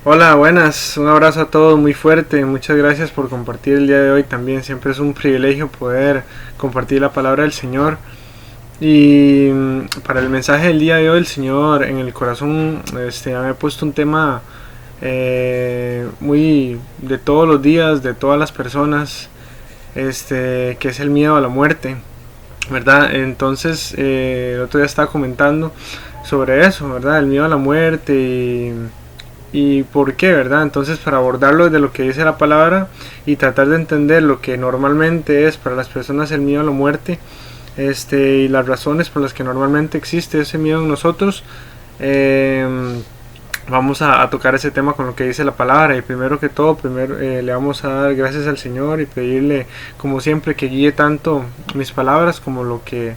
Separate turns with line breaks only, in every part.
Hola, buenas, un abrazo a todos muy fuerte, muchas gracias por compartir el día de hoy también, siempre es un privilegio poder compartir la palabra del Señor. Y para el mensaje del día de hoy, el Señor en el corazón me ha puesto un tema muy de todos los días, de todas las personas, que es el miedo a la muerte, ¿verdad? Entonces, el otro día estaba comentando sobre eso, ¿verdad? El miedo a la muerte y por qué, ¿verdad? Entonces, para abordarlo desde lo que dice la palabra y tratar de entender lo que normalmente es para las personas el miedo a la muerte, y las razones por las que normalmente existe ese miedo en nosotros, vamos a tocar ese tema con lo que dice la palabra. Y primero que todo, le vamos a dar gracias al Señor y pedirle, como siempre, que guíe tanto mis palabras como los que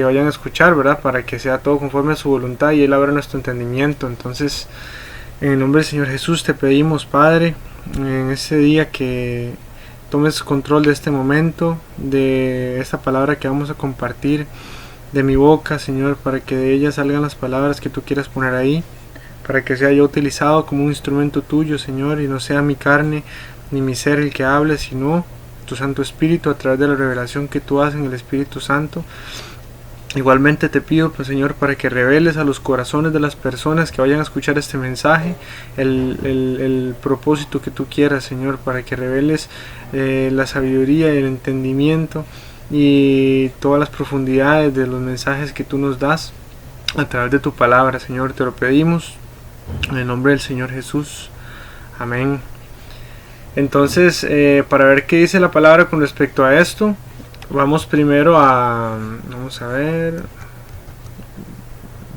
vayan a escuchar, ¿verdad? Para que sea todo conforme a su voluntad y Él abra nuestro entendimiento. Entonces, en el nombre del Señor Jesús te pedimos, Padre, en este día que tomes control de este momento, de esta palabra que vamos a compartir, de mi boca, Señor, para que de ella salgan las palabras que tú quieras poner ahí, para que sea yo utilizado como un instrumento tuyo, Señor, y no sea mi carne ni mi ser el que hable, sino tu Santo Espíritu a través de la revelación que tú haces en el Espíritu Santo. Igualmente te pido, pues, Señor, para que reveles a los corazones de las personas que vayan a escuchar este mensaje el propósito que tú quieras, Señor, para que reveles la sabiduría y el entendimiento y todas las profundidades de los mensajes que tú nos das a través de tu palabra, Señor. Te lo pedimos en el nombre del Señor Jesús. Amén. Entonces, para ver qué dice la palabra con respecto a esto, vamos primero a... Vamos a ver...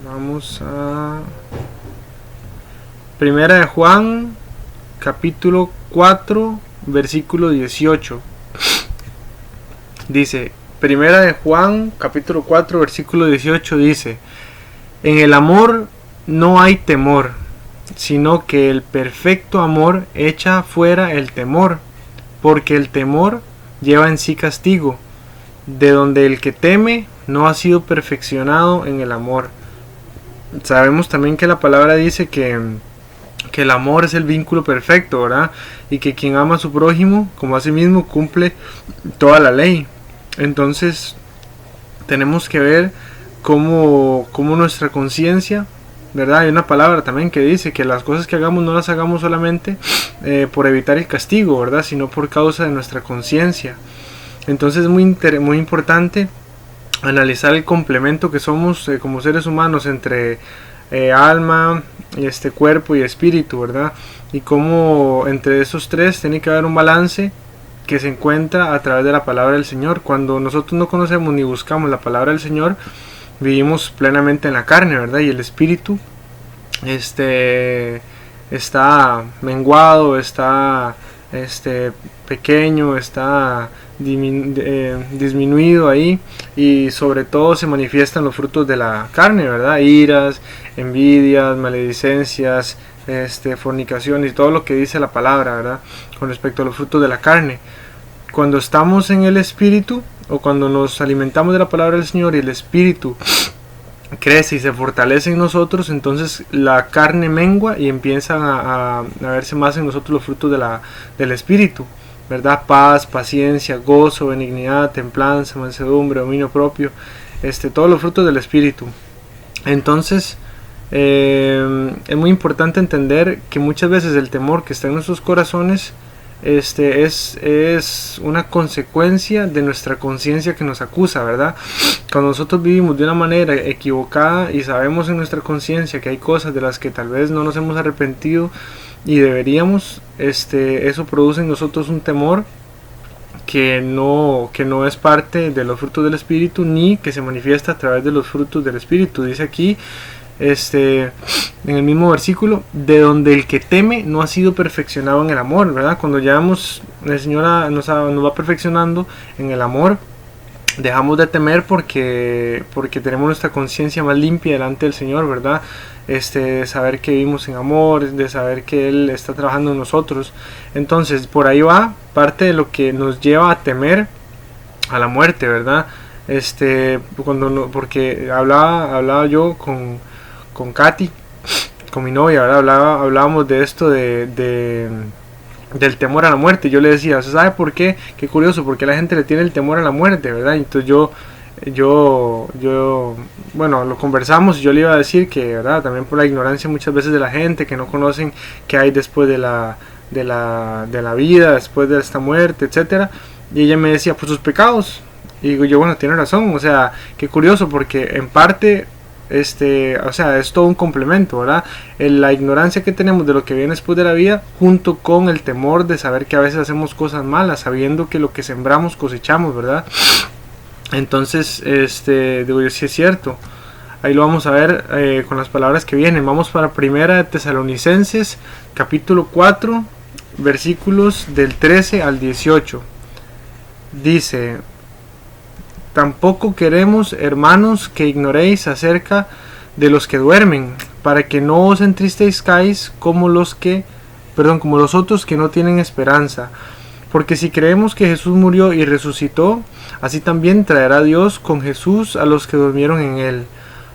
Vamos a... Primera de Juan, capítulo 4, versículo 18. Dice, Primera de Juan, capítulo 4, versículo 18 dice: En el amor no hay temor, sino que el perfecto amor echa fuera el temor, porque el temor lleva en sí castigo, de donde el que teme no ha sido perfeccionado en el amor. Sabemos también que la palabra dice que el amor es el vínculo perfecto, ¿verdad? Y que quien ama a su prójimo como a sí mismo cumple toda la ley. Entonces tenemos que ver cómo nuestra conciencia, ¿verdad? Hay una palabra también que dice que las cosas que hagamos no las hagamos solamente por evitar el castigo, ¿verdad? Sino por causa de nuestra conciencia. Entonces es muy importante analizar el complemento que somos como seres humanos entre alma, cuerpo y espíritu, ¿verdad? Y cómo entre esos tres tiene que haber un balance que se encuentra a través de la palabra del Señor. Cuando nosotros no conocemos ni buscamos la palabra del Señor, vivimos plenamente en la carne, ¿verdad? Y el espíritu está menguado, está pequeño, está disminuido ahí, y sobre todo se manifiestan los frutos de la carne, ¿verdad? Iras, envidias, maledicencias, fornicación y todo lo que dice la palabra, ¿verdad? Con respecto a los frutos de la carne. Cuando estamos en el espíritu, o cuando nos alimentamos de la palabra del Señor y el espíritu crece y se fortalece en nosotros, entonces la carne mengua y empiezan a verse más en nosotros los frutos del espíritu, ¿verdad? Paz, paciencia, gozo, benignidad, templanza, mansedumbre, dominio propio, todos los frutos del espíritu. Entonces es muy importante entender que muchas veces el temor que está en nuestros corazones es una consecuencia de nuestra conciencia que nos acusa, ¿verdad? Cuando nosotros vivimos de una manera equivocada y sabemos en nuestra conciencia que hay cosas de las que tal vez no nos hemos arrepentido y deberíamos, eso produce en nosotros un temor que no es parte de los frutos del espíritu, ni que se manifiesta a través de los frutos del espíritu. Dice aquí en el mismo versículo, de donde el que teme no ha sido perfeccionado en el amor, ¿verdad? Cuando ya el Señor nos va perfeccionando en el amor, dejamos de temer porque tenemos nuestra conciencia más limpia delante del Señor, ¿verdad? De saber que vivimos en amor, de saber que Él está trabajando en nosotros. Entonces por ahí va parte de lo que nos lleva a temer a la muerte, ¿verdad? Porque hablaba yo con Katy con mi novia, ¿verdad? Hablábamos de esto del temor a la muerte. Yo le decía, ¿sabe por qué? Qué curioso, porque la gente le tiene el temor a la muerte, ¿verdad? Entonces bueno, lo conversamos y yo le iba a decir que, ¿verdad? También por la ignorancia muchas veces de la gente, que no conocen qué hay después de la vida, después de esta muerte, etcétera. Y ella me decía, pues sus pecados. Y digo yo, bueno, tiene razón, o sea, qué curioso, porque en parte o sea, es todo un complemento, ¿verdad? La ignorancia que tenemos de lo que viene después de la vida, junto con el temor de saber que a veces hacemos cosas malas, sabiendo que lo que sembramos cosechamos, ¿verdad? Entonces, digo yo, sí es cierto. Ahí lo vamos a ver con las palabras que vienen. Vamos para Primera de Tesalonicenses, capítulo 4, versículos del 13 al 18. Dice: tampoco queremos, hermanos, que ignoréis acerca de los que duermen, para que no os entristezcáis como los otros que no tienen esperanza. Porque si creemos que Jesús murió y resucitó, así también traerá Dios con Jesús a los que durmieron en él.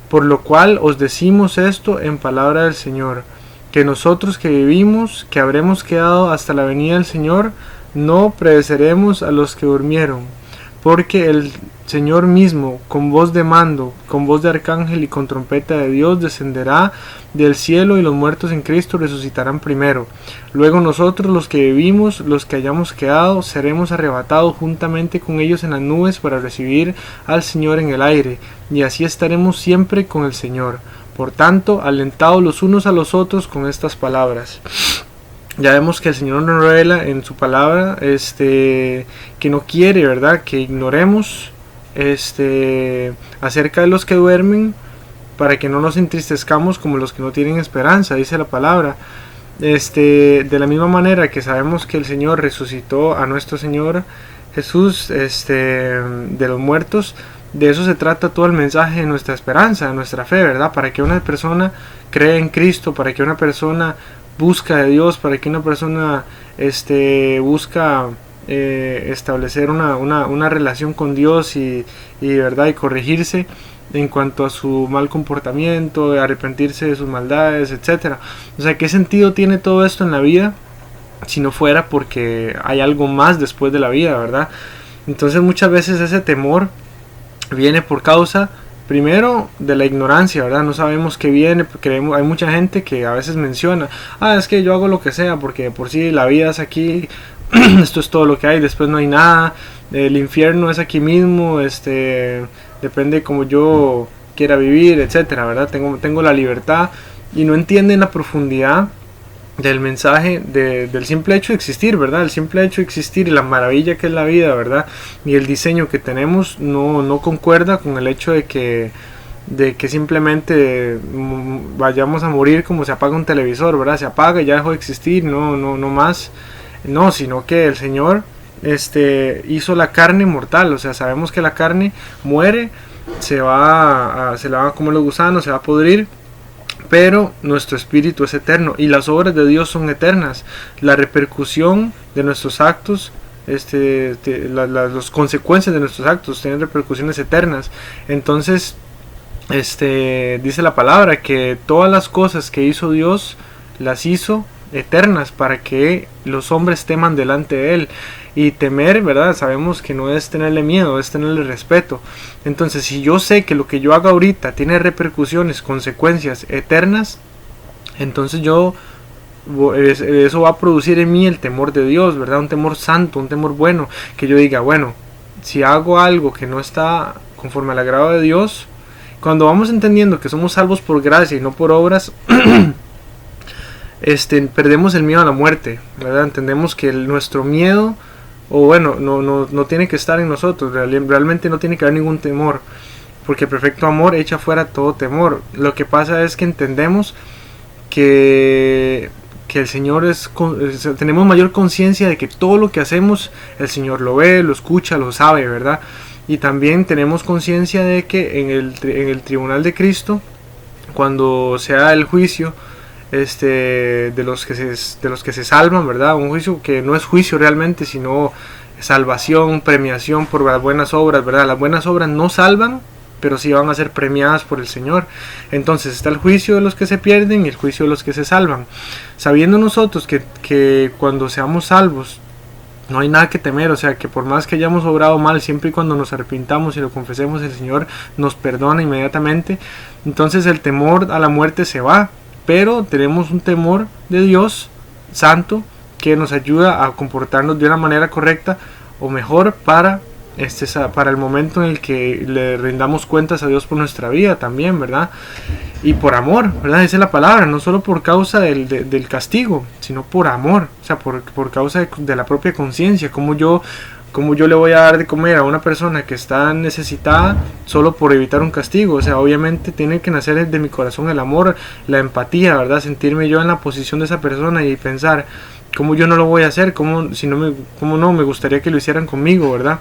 Por lo cual os decimos esto en palabra del Señor, que nosotros que vivimos, que habremos quedado hasta la venida del Señor, no precederemos a los que durmieron. Porque el Señor mismo, con voz de mando, con voz de arcángel y con trompeta de Dios, descenderá del cielo, y los muertos en Cristo resucitarán primero. Luego nosotros, los que vivimos, los que hayamos quedado, seremos arrebatados juntamente con ellos en las nubes para recibir al Señor en el aire, y así estaremos siempre con el Señor. Por tanto, alentados los unos a los otros con estas palabras. Ya vemos que el Señor nos revela en su palabra que no quiere, ¿verdad?, que ignoremos acerca de los que duermen, para que no nos entristezcamos como los que no tienen esperanza, dice la palabra. De la misma manera que sabemos que el Señor resucitó a nuestro Señor Jesús de los muertos, de eso se trata todo el mensaje de nuestra esperanza, de nuestra fe, ¿verdad? Para que una persona cree en Cristo, para que una persona busca de Dios, para que una persona busca establecer una relación con Dios y verdad, y corregirse en cuanto a su mal comportamiento, arrepentirse de sus maldades, etcétera. O sea, ¿qué sentido tiene todo esto en la vida si no fuera porque hay algo más después de la vida, verdad? Entonces muchas veces ese temor viene por causa, primero, de la ignorancia, ¿verdad? No sabemos qué viene, porque hay mucha gente que a veces menciona, es que yo hago lo que sea, porque por sí la vida es aquí, esto es todo lo que hay, después no hay nada, el infierno es aquí mismo, depende como yo quiera vivir, etcétera, ¿verdad? Tengo la libertad, y no entienden la profundidad del mensaje del simple hecho de existir, ¿verdad? El simple hecho de existir y la maravilla que es la vida, ¿verdad? Y el diseño que tenemos no concuerda con el hecho de que simplemente vayamos a morir como se apaga un televisor, ¿verdad? Se apaga y ya dejó de existir, no más, no, sino que el Señor hizo la carne mortal, o sea, sabemos que la carne muere, se la van a comer los gusanos, se va a podrir, pero nuestro espíritu es eterno y las obras de Dios son eternas. La repercusión de nuestros actos, las consecuencias de nuestros actos tienen repercusiones eternas. Entonces, dice la palabra que todas las cosas que hizo Dios las hizo eternas para que los hombres teman delante de él. Y temer, ¿verdad? Sabemos que no es tenerle miedo, es tenerle respeto. Entonces, si yo sé que lo que yo haga ahorita tiene repercusiones, consecuencias eternas, entonces eso va a producir en mí el temor de Dios, ¿verdad? Un temor santo, un temor bueno, que yo diga, bueno, si hago algo que no está conforme al agrado de Dios, cuando vamos entendiendo que somos salvos por gracia y no por obras, perdemos el miedo a la muerte, ¿verdad? Entendemos que nuestro miedo, o bueno, no tiene que estar en nosotros, realmente no tiene que haber ningún temor, porque el perfecto amor echa fuera todo temor. Lo que pasa es que entendemos que el Señor tenemos mayor conciencia de que todo lo que hacemos el Señor lo ve, lo escucha, lo sabe, ¿verdad? Y también tenemos conciencia de que en el tribunal de Cristo, cuando sea el juicio de los que se salvan, ¿verdad? Un juicio que no es juicio realmente, sino salvación, premiación por las buenas obras, ¿verdad? Las buenas obras no salvan, pero sí van a ser premiadas por el Señor. Entonces está el juicio de los que se pierden y el juicio de los que se salvan. Sabiendo nosotros que cuando seamos salvos no hay nada que temer, o sea que por más que hayamos obrado mal, siempre y cuando nos arrepintamos y lo confesemos, el Señor nos perdona inmediatamente. Entonces el temor a la muerte se va, pero tenemos un temor de Dios santo que nos ayuda a comportarnos de una manera correcta o mejor para el momento en el que le rindamos cuentas a Dios por nuestra vida también, ¿verdad? Y por amor, ¿verdad? Esa es la palabra, no solo por causa del castigo, sino por amor, o sea, por causa de la propia conciencia, como yo le voy a dar de comer a una persona que está necesitada solo por evitar un castigo. O sea, obviamente tiene que nacer de mi corazón el amor, la empatía, ¿verdad? Sentirme yo en la posición de esa persona y pensar, ¿cómo yo no lo voy a hacer? ¿Cómo no? Me gustaría que lo hicieran conmigo, ¿verdad?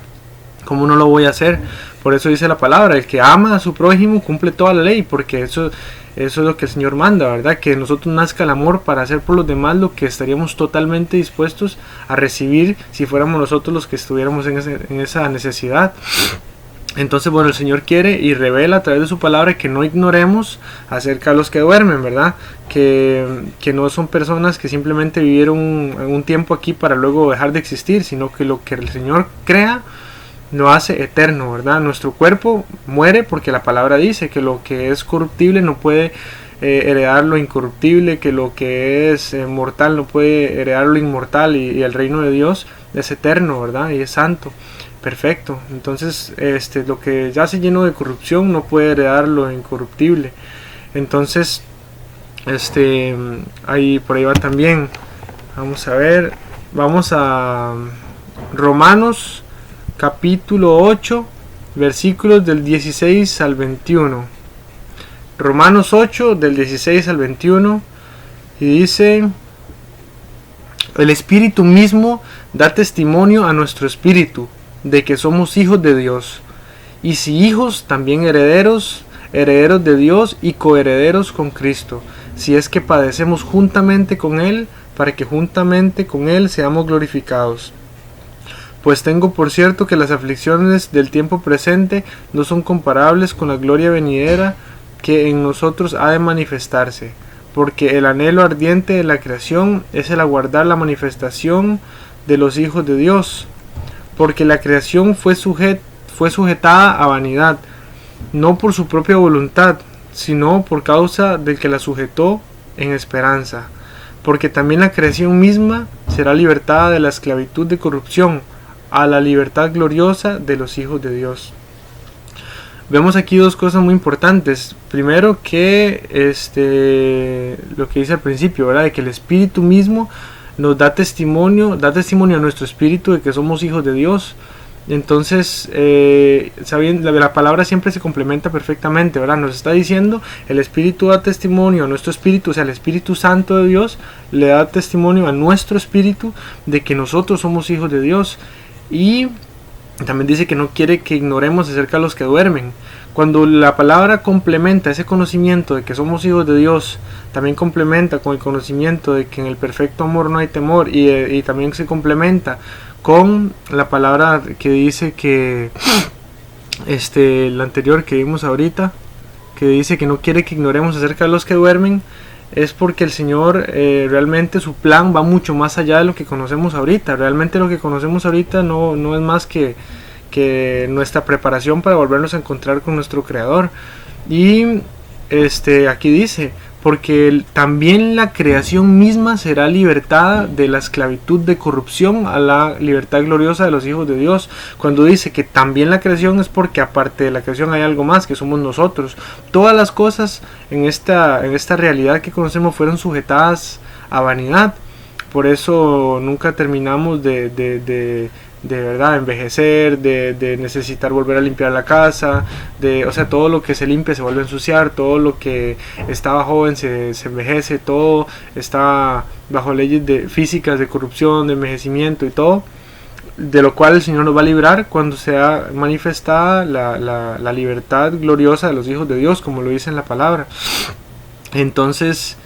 ¿Cómo no lo voy a hacer? Por eso dice la palabra, el que ama a su prójimo cumple toda la ley, porque eso es lo que el Señor manda, ¿verdad? Que en nosotros nazca el amor para hacer por los demás lo que estaríamos totalmente dispuestos a recibir si fuéramos nosotros los que estuviéramos en esa necesidad. Entonces, bueno, el Señor quiere y revela a través de su palabra que no ignoremos acerca de los que duermen, ¿verdad? Que no son personas que simplemente vivieron un tiempo aquí para luego dejar de existir, sino que lo que el Señor crea lo hace eterno, ¿verdad? Nuestro cuerpo muere porque la palabra dice que lo que es corruptible no puede heredar lo incorruptible, que lo que es mortal no puede heredar lo inmortal, y el reino de Dios es eterno, ¿verdad? Y es santo, perfecto. Entonces lo que ya se llenó de corrupción no puede heredar lo incorruptible. Entonces ahí por ahí va también. Vamos a ver, vamos a Romanos capítulo 8, versículos del 16 al 21. Romanos 8, del 16 al 21. Y dice: el Espíritu mismo da testimonio a nuestro espíritu de que somos hijos de Dios. Y si hijos, también herederos, herederos de Dios y coherederos con Cristo, si es que padecemos juntamente con Él, para que juntamente con Él seamos glorificados. Pues tengo por cierto que las aflicciones del tiempo presente no son comparables con la gloria venidera que en nosotros ha de manifestarse, porque el anhelo ardiente de la creación es el aguardar la manifestación de los hijos de Dios, porque la creación fue sujetada a vanidad, no por su propia voluntad, sino por causa del que la sujetó en esperanza, porque también la creación misma será libertada de la esclavitud de corrupción a la libertad gloriosa de los hijos de Dios. Vemos aquí dos cosas muy importantes. Primero, que lo que dice al principio, ¿verdad? De que el Espíritu mismo nos da testimonio a nuestro espíritu de que somos hijos de Dios. Entonces, la palabra siempre se complementa perfectamente, ¿verdad? Nos está diciendo, el Espíritu da testimonio a nuestro espíritu, o sea, el Espíritu Santo de Dios le da testimonio a nuestro espíritu de que nosotros somos hijos de Dios. Y también dice que no quiere que ignoremos acerca de los que duermen. Cuando la palabra complementa ese conocimiento de que somos hijos de Dios, también complementa con el conocimiento de que en el perfecto amor no hay temor, y también se complementa con la palabra que dice que la anterior que vimos ahorita, que dice que no quiere que ignoremos acerca de los que duermen, es porque el Señor realmente su plan va mucho más allá de lo que conocemos ahorita. Realmente lo que conocemos ahorita no es más que nuestra preparación para volvernos a encontrar con nuestro Creador. Y aquí dice, porque también la creación misma será libertada de la esclavitud de corrupción a la libertad gloriosa de los hijos de Dios. Cuando dice que también la creación, es porque aparte de la creación hay algo más, que somos nosotros. Todas las cosas en esta realidad que conocemos fueron sujetadas a vanidad. Por eso nunca terminamos de verdad envejecer, de necesitar volver a limpiar la casa, o sea, todo lo que se limpia se vuelve a ensuciar, todo lo que estaba joven se envejece, todo está bajo leyes físicas de corrupción, de envejecimiento y todo, de lo cual el Señor nos va a librar cuando sea manifestada la libertad gloriosa de los hijos de Dios, como lo dice en la palabra. Entonces,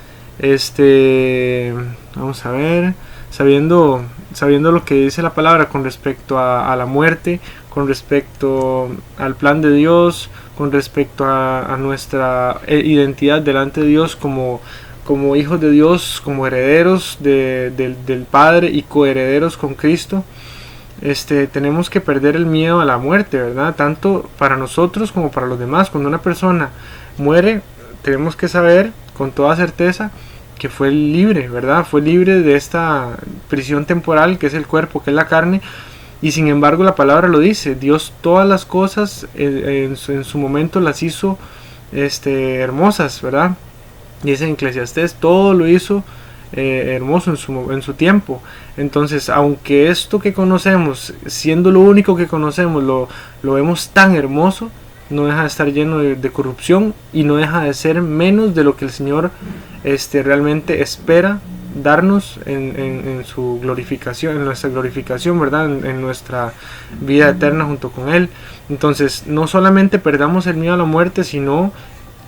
vamos a ver, sabiendo lo que dice la palabra con respecto a la muerte, con respecto al plan de Dios, con respecto a nuestra identidad delante de Dios como hijos de Dios, como herederos del Padre y coherederos con Cristo. Tenemos que perder el miedo a la muerte, ¿verdad? Tanto para nosotros como para los demás. Cuando una persona muere, tenemos que saber con toda certeza que fue libre, ¿verdad? Fue libre de esta prisión temporal que es el cuerpo, que es la carne. Y sin embargo la palabra lo dice, Dios todas las cosas en su momento las hizo hermosas, ¿verdad? Dice en Eclesiastés, todo lo hizo hermoso en su tiempo. Entonces, aunque esto que conocemos, siendo lo único que conocemos, lo vemos tan hermoso, no deja de estar lleno de corrupción y no deja de ser menos de lo que el Señor realmente espera darnos en su glorificación, en nuestra glorificación, ¿verdad? En nuestra vida eterna junto con Él. Entonces, no solamente perdamos el miedo a la muerte, sino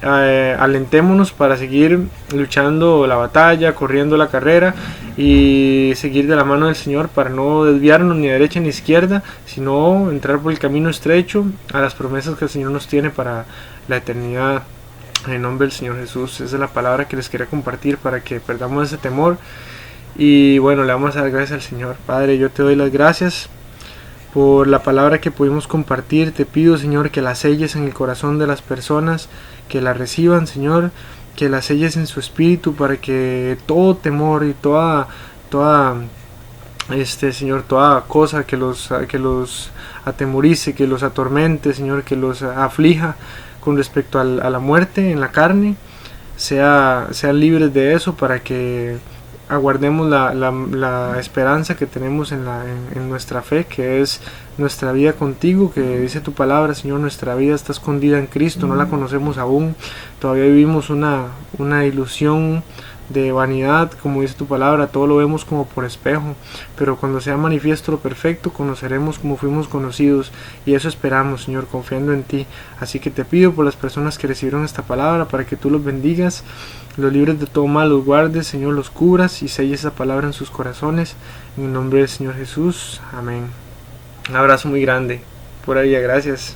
alentémonos para seguir luchando la batalla, corriendo la carrera y seguir de la mano del Señor para no desviarnos ni a derecha ni a izquierda, sino entrar por el camino estrecho a las promesas que el Señor nos tiene para la eternidad. En nombre del Señor Jesús, esa es la palabra que les quería compartir para que perdamos ese temor. Y bueno, le vamos a dar gracias al Señor. Padre, yo te doy las gracias por la palabra que pudimos compartir. Te pido, Señor, que la selles en el corazón de las personas que la reciban, Señor, que la selles en su espíritu para que todo temor y toda Señor, toda cosa que los atemorice, que los atormente, Señor, que los aflija con respecto a la muerte en la carne, sean libres de eso, para que aguardemos la esperanza que tenemos en nuestra fe, que es nuestra vida contigo, que dice tu palabra, Señor, nuestra vida está escondida en Cristo, no la conocemos aún, todavía vivimos una ilusión de vanidad, como dice tu palabra, todo lo vemos como por espejo, pero cuando sea manifiesto lo perfecto, conoceremos como fuimos conocidos, y eso esperamos, Señor, confiando en ti. Así que te pido por las personas que recibieron esta palabra, para que tú los bendigas, los libres de todo mal, los guardes, Señor, los cubras y selles esa palabra en sus corazones, en el nombre del Señor Jesús, amén. Un abrazo muy grande, por ahí, gracias.